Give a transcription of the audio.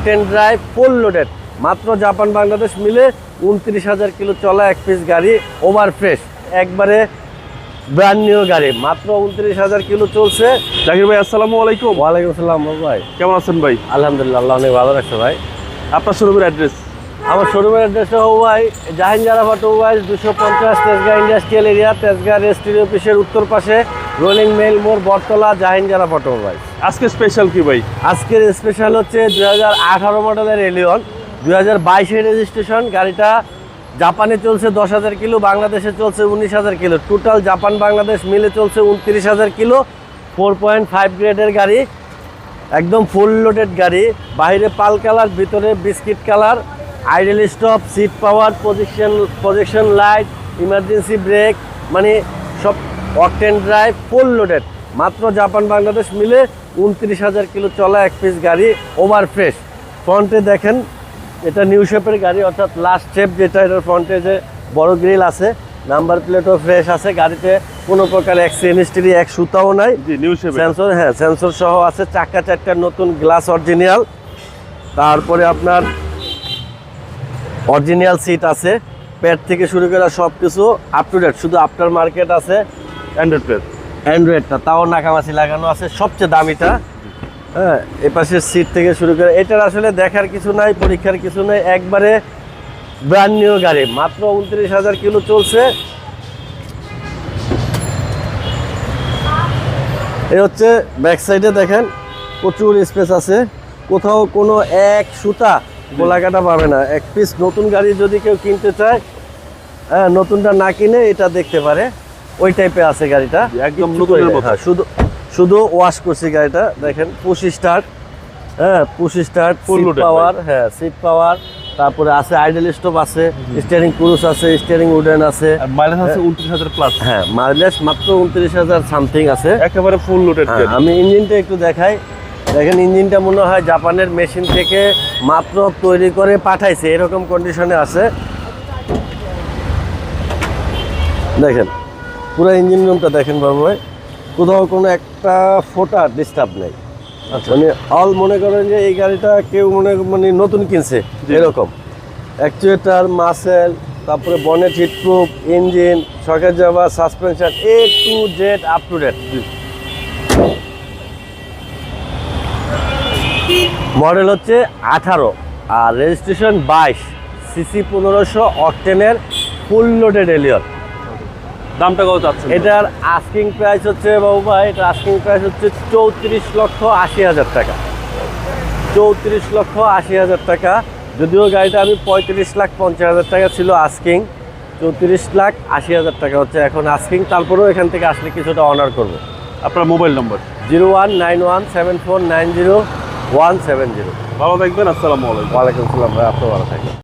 Octane drive full loaded, মাত্র Japan Bangladesh মিলে 29,000 kilo চলা এক পিস গাড়ি, ওভার ফ্রেশ, একবারে ব্র্যান্ড নিউ গাড়ি, মাত্র 29,000 কিলো চলছে। জাকির ভাই আসসালামু আলাইকুম। ওয়ালাইকুম আসসালাম ভাই, কেমন আছেন ভাই? আলহামদুলিল্লাহ, আল্লাহ অনেক ভালো রাখছে ভাই। আপনার শোরুমের অ্যাড্রেস? আমার শোরুমের অ্যাড্রেস ভাই Jahin Jaraf automobiles, 250 Tejgaon industrial area, Tejgaon registry অফিসের উত্তর পাশে, রোলিং মেল মোড়, বটতলা, জাহিন জারাফ অটোমোবাইলস। আজকে স্পেশাল কি ভাই? আজকের স্পেশাল হচ্ছে 2018 মডেলের এলিয়ন, 2022 রেজিস্ট্রেশন। গাড়িটা জাপানে চলছে 10,000 কিলো, বাংলাদেশে চলছে 19,000 কিলো, টোটাল জাপান বাংলাদেশ মিলে চলছে 29,000 কিলো। 4.5 গ্রেডের গাড়ি, একদম ফুল লোডেড গাড়ি। বাইরে পাল কালার, ভিতরে biscuit colour, idle stop, seat power, position light, emergency brake, মানে সব অকটেন ড্রাইভ ফুল লোডেড, মাত্র জাপান বাংলাদেশ মিলে 29,000 কিলো চলা এক পিস গাড়ি, ওভার ফ্রেশ। ফ্রন্টে দেখেন, এটা নিউ শেপের গাড়ি, অর্থাৎ লাস্ট শেপ যেটা, এটার ফ্রন্টে যে বড় গ্রিল আছে, নাম্বার প্লেটও ফ্রেশ আছে। গাড়িতে কোনো প্রকার অ্যাক্সিডেন্ট হিস্ট্রি, এক সুতাও নাই। নিউ শেপ সেন্সর, হ্যাঁ সেন্সর সহ আছে। চাকা চারটা নতুন, গ্লাস অরিজিনাল। তারপরে আপনার অরিজিনাল সিট আছে, প্যাড থেকে শুরু করে সব কিছু আপ টু ডেট। শুধু আফটার মার্কেট আছে অ্যান্ড্রয়েডটা, তাও নাকামাছি লাগানো আছে, সবচেয়ে দামিটা। হ্যাঁ, এ পাশের সিট থেকে শুরু করে, এটার আসলে দেখার কিছু নাই, পরীক্ষার কিছু নাই, একবারে ব্র্যান্ড নিউ গাড়ি, মাত্র 29,000 কিলো চলছে। এই হচ্ছে ব্যাক সাইডে দেখেন, প্রচুর স্পেস আছে, কোথাও কোনো এক সুতা গোলাকাটা পাবে না। এক পিস নতুন গাড়ি যদি কেউ কিনতে চায়, হ্যাঁ নতুনটা না কিনে এটা দেখতে পারে, ওই টাইপে আছে গাড়িটা, একদম নতুনের মতো। হ্যাঁ, শুধু ওয়াশ করছি গাড়িটা, দেখেন পুশ স্টার্ট, হ্যাঁ পুশ স্টার্ট, ফুল সিট পাওয়ার, হ্যাঁ সিট পাওয়ার, তারপরে আছে আইডল স্টপ আছে, স্টিয়ারিং ক্রুজ আছে, স্টিয়ারিং উডেন আছে, আর মাইলেজ আছে 29,000 প্লাস। হ্যাঁ মাইলেজ মাত্র 29,000 সামথিং আছে, একেবারে ফুল লোডেড হ্যাঁ। গাড়ি। আমি ইঞ্জিনটা একটু দেখাই, দেখেন ইঞ্জিনটা মনে হয় জাপানের মেশিন থেকে মাত্র তৈরি করে পাঠাইছে, এরকম কন্ডিশনে আছে। দেখেন পুরো ইঞ্জিন রুমটা দেখেন বাবু ভাই, কোথাও কোনো একটা ফোটা ডিস্টার্ব নেই। মানে অল মনে করেন যে এই গাড়িটা কেউ মানে নতুন কিনছে এরকম। অ্যাকচুয়েটার, মাসেল, তারপরে বনেট হিট প্রুফ, ইঞ্জিন, শকের জাবা, suspension, A to Z up to date. Model হচ্ছে 18 আর রেজিস্ট্রেশন 22, সিসি 1500, অকটেনের ফুল লোডেড এলিয়ন। দামটা কত চাচ্ছেন? এটার আস্কিং প্রাইস হচ্ছে বাবু ভাই, এটা আস্কিং প্রাইস হচ্ছে 34,80,000 টাকা। 34,80,000 টাকা। যদিও গাড়িটা আমি 35,50,000 টাকা ছিল আস্কিং, 34,80,000 টাকা হচ্ছে এখন আস্কিং। তারপরেও এখান থেকে আসলে কিছুটা অনার করবো। আপনার মোবাইল নম্বর? 01917490 170। ভালো থাকবেন, আসসালামু আলাইকুম। ওয়ালাইকুম আসসালাম ভাই, আপনি ভালো থাকবেন।